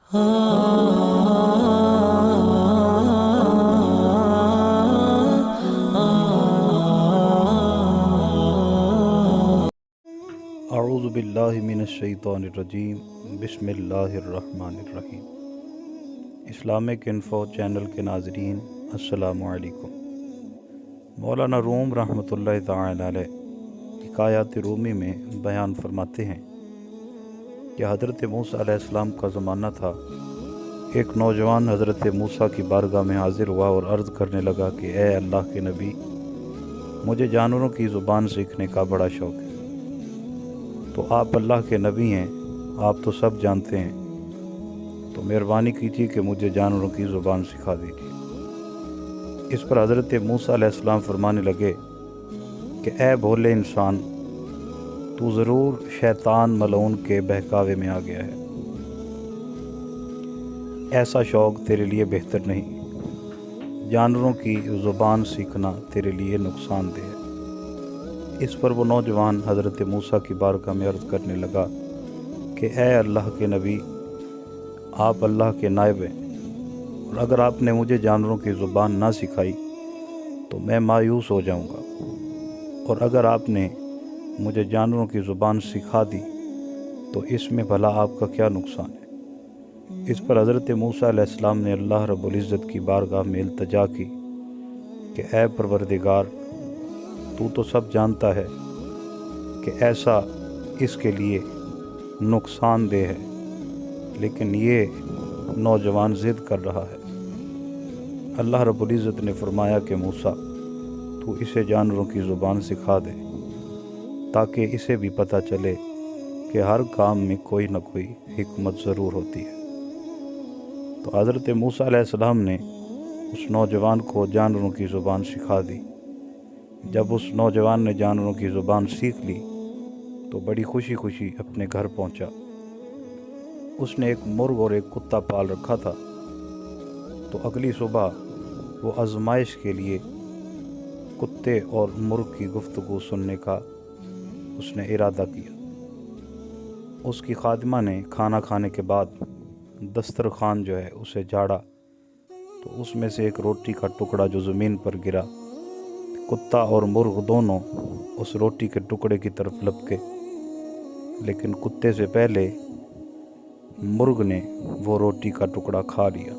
اعوذ باللہ من الشیطان الرجیم، بسم اللہ الرحمن الرحیم۔ اسلامک انفو چینل کے ناظرین، السلام علیکم۔ مولانا روم رحمۃ اللہ تعالی علیہ حکایات رومی میں بیان فرماتے ہیں کہ حضرت موسیٰ علیہ السلام کا زمانہ تھا۔ ایک نوجوان حضرت موسیٰ کی بارگاہ میں حاضر ہوا اور عرض کرنے لگا کہ اے اللہ کے نبی، مجھے جانوروں کی زبان سیکھنے کا بڑا شوق ہے۔ تو آپ اللہ کے نبی ہیں، آپ تو سب جانتے ہیں، تو مہربانی کیجیے کہ مجھے جانوروں کی زبان سکھا دیجیے۔ اس پر حضرت موسیٰ علیہ السلام فرمانے لگے کہ اے بھولے انسان، تو ضرور شیطان ملعون کے بہکاوے میں آ گیا ہے۔ ایسا شوق تیرے لیے بہتر نہیں، جانوروں کی زبان سیکھنا تیرے لیے نقصان دہ ہے۔ اس پر وہ نوجوان حضرت موسیٰ کی بارگاہ میں عرض کرنے لگا کہ اے اللہ کے نبی، آپ اللہ کے نائب ہیں، اور اگر آپ نے مجھے جانوروں کی زبان نہ سکھائی تو میں مایوس ہو جاؤں گا، اور اگر آپ نے مجھے جانوروں کی زبان سکھا دی تو اس میں بھلا آپ کا کیا نقصان ہے۔ اس پر حضرت موسیٰ علیہ السلام نے اللہ رب العزت کی بارگاہ میں التجا کی کہ اے پروردگار، تو سب جانتا ہے کہ ایسا اس کے لیے نقصان دہ ہے، لیکن یہ نوجوان ضد کر رہا ہے۔ اللہ رب العزت نے فرمایا کہ موسیٰ، تو اسے جانوروں کی زبان سکھا دے تاکہ اسے بھی پتہ چلے کہ ہر کام میں کوئی نہ کوئی حکمت ضرور ہوتی ہے۔ تو حضرت موسیٰ علیہ السلام نے اس نوجوان کو جانوروں کی زبان سکھا دی۔ جب اس نوجوان نے جانوروں کی زبان سیکھ لی تو بڑی خوشی خوشی اپنے گھر پہنچا۔ اس نے ایک مرغ اور ایک کتا پال رکھا تھا، تو اگلی صبح وہ آزمائش کے لیے کتے اور مرغ کی گفتگو سننے کا اس نے ارادہ کیا۔ اس کی خادمہ نے کھانا کھانے کے بعد دسترخوان جو ہے اسے جھاڑا تو اس میں سے ایک روٹی کا ٹکڑا جو زمین پر گرا، کتا اور مرغ دونوں اس روٹی کے ٹکڑے کی طرف لپکے، لیکن کتے سے پہلے مرغ نے وہ روٹی کا ٹکڑا کھا لیا۔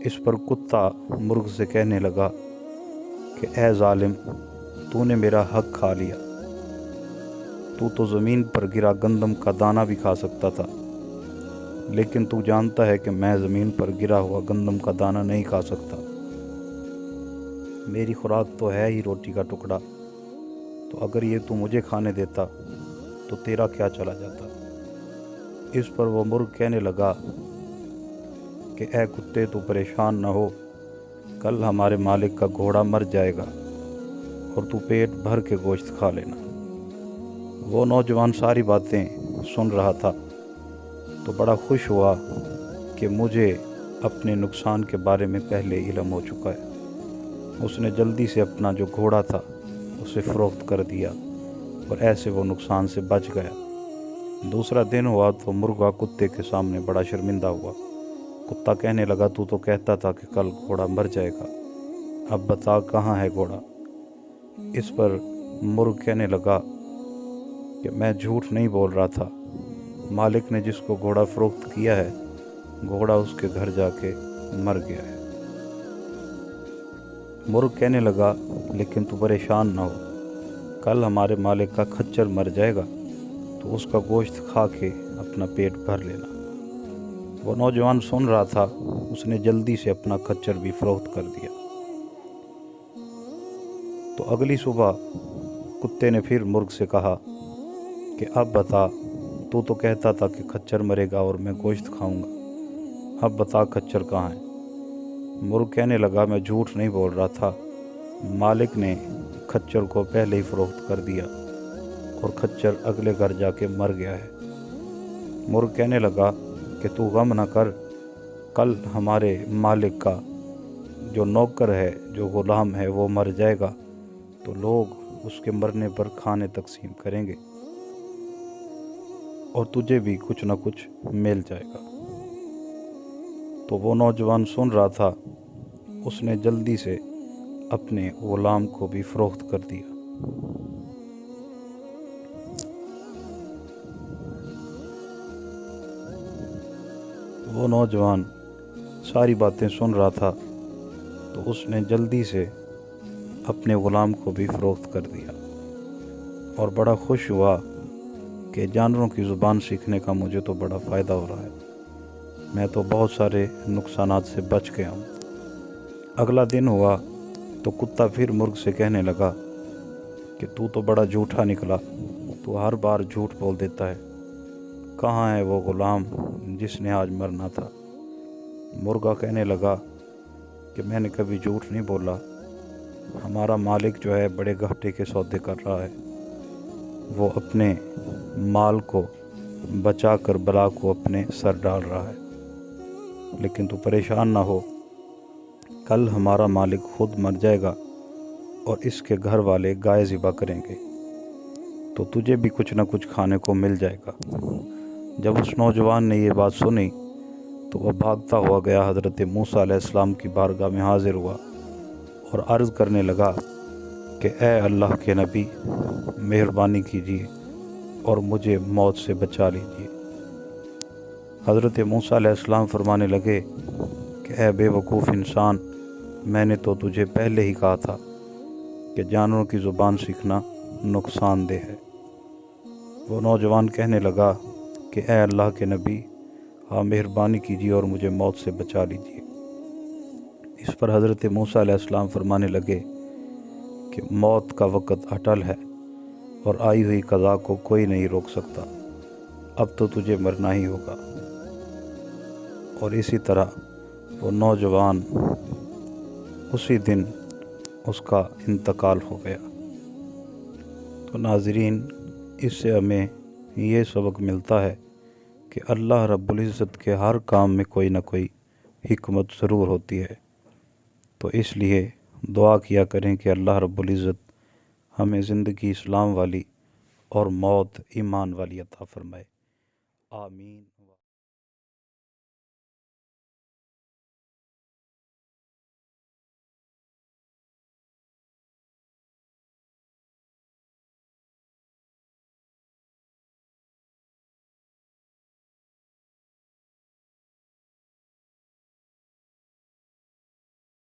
اس پر کتا مرغ سے کہنے لگا کہ اے ظالم، تو نے میرا حق کھا لیا، تو زمین پر گرا گندم کا دانہ بھی کھا سکتا تھا، لیکن تو جانتا ہے کہ میں زمین پر گرا ہوا گندم کا دانہ نہیں کھا سکتا۔ میری خوراک تو ہے ہی روٹی کا ٹکڑا، تو اگر یہ تو مجھے کھانے دیتا تو تیرا کیا چلا جاتا۔ اس پر وہ مرغ کہنے لگا کہ اے کتے، تو پریشان نہ ہو، کل ہمارے مالک کا گھوڑا مر جائے گا اور تو پیٹ بھر کے گوشت کھا لینا۔ وہ نوجوان ساری باتیں سن رہا تھا تو بڑا خوش ہوا کہ مجھے اپنے نقصان کے بارے میں پہلے علم ہو چکا ہے۔ اس نے جلدی سے اپنا جو گھوڑا تھا اسے فروخت کر دیا اور ایسے وہ نقصان سے بچ گیا۔ دوسرا دن ہوا تو مرغا کتے کے سامنے بڑا شرمندہ ہوا۔ کتا کہنے لگا تو کہتا تھا کہ کل گھوڑا مر جائے گا، اب بتا کہاں ہے گھوڑا۔ اس پر مرغ کہنے لگا کہ میں جھوٹ نہیں بول رہا تھا، مالک نے جس کو گھوڑا فروخت کیا ہے، گھوڑا اس کے گھر جا کے مر گیا ہے۔ مرغ کہنے لگا لیکن تو پریشان نہ ہو، کل ہمارے مالک کا کھچر مر جائے گا تو اس کا گوشت کھا کے اپنا پیٹ بھر لینا۔ وہ نوجوان سن رہا تھا، اس نے جلدی سے اپنا کھچر بھی فروخت کر دیا۔ تو اگلی صبح کتے نے پھر مرغ سے کہا کہ اب بتا، تو کہتا تھا کہ کھچر مرے گا اور میں گوشت کھاؤں گا، اب بتا کھچر کہاں ہے۔ مرغ کہنے لگا میں جھوٹ نہیں بول رہا تھا، مالک نے کھچر کو پہلے ہی فروخت کر دیا اور کھچر اگلے گھر جا کے مر گیا ہے۔ مرغ کہنے لگا کہ تو غم نہ کر، کل ہمارے مالک کا جو نوکر ہے، جو غلام ہے، وہ مر جائے گا تو لوگ اس کے مرنے پر کھانے تقسیم کریں گے اور تجھے بھی کچھ نہ کچھ مل جائے گا۔ تو وہ نوجوان سن رہا تھا، اس نے جلدی سے اپنے غلام کو بھی فروخت کر دیا۔ وہ نوجوان ساری باتیں سن رہا تھا تو اس نے جلدی سے اپنے غلام کو بھی فروخت کر دیا، اور بڑا خوش ہوا کہ جانوروں کی زبان سیکھنے کا مجھے تو بڑا فائدہ ہو رہا ہے، میں تو بہت سارے نقصانات سے بچ گیا ہوں۔ اگلا دن ہوا تو کتا پھر مرغ سے کہنے لگا کہ تو بڑا جھوٹا نکلا، تو ہر بار جھوٹ بول دیتا ہے، کہاں ہے وہ غلام جس نے آج مرنا تھا؟ مرغا کہنے لگا کہ میں نے کبھی جھوٹ نہیں بولا، ہمارا مالک جو ہے بڑے گھاٹے کے سودے کر رہا ہے، وہ اپنے مال کو بچا کر بلا کو اپنے سر ڈال رہا ہے، لیکن تو پریشان نہ ہو، کل ہمارا مالک خود مر جائے گا اور اس کے گھر والے گائے ذبح کریں گے، تو تجھے بھی کچھ نہ کچھ کھانے کو مل جائے گا۔ جب اس نوجوان نے یہ بات سنی تو وہ بھاگتا ہوا گیا حضرت موسیٰ علیہ السلام کی بارگاہ میں حاضر ہوا اور عرض کرنے لگا کہ اے اللہ کے نبی، مہربانی کیجیے اور مجھے موت سے بچا لیجیے۔ حضرت موسیٰ علیہ السلام فرمانے لگے کہ اے بے وقوف انسان، میں نے تو تجھے پہلے ہی کہا تھا کہ جانوروں کی زبان سیکھنا نقصان دہ ہے۔ وہ نوجوان کہنے لگا کہ اے اللہ کے نبی، آپ مہربانی کیجیے اور مجھے موت سے بچا لیجیے۔ اس پر حضرت موسیٰ علیہ السلام فرمانے لگے کہ موت کا وقت اٹل ہے اور آئی ہوئی قضا کو کوئی نہیں روک سکتا، اب تو تجھے مرنا ہی ہوگا۔ اور اسی طرح وہ نوجوان اسی دن اس کا انتقال ہو گیا۔ تو ناظرین، اس سے ہمیں یہ سبق ملتا ہے کہ اللہ رب العزت کے ہر کام میں کوئی نہ کوئی حکمت ضرور ہوتی ہے، تو اس لیے دعا کیا کریں کہ اللہ رب العزت ہمیں زندگی اسلام والی اور موت ایمان والی عطا فرمائے۔ آمین۔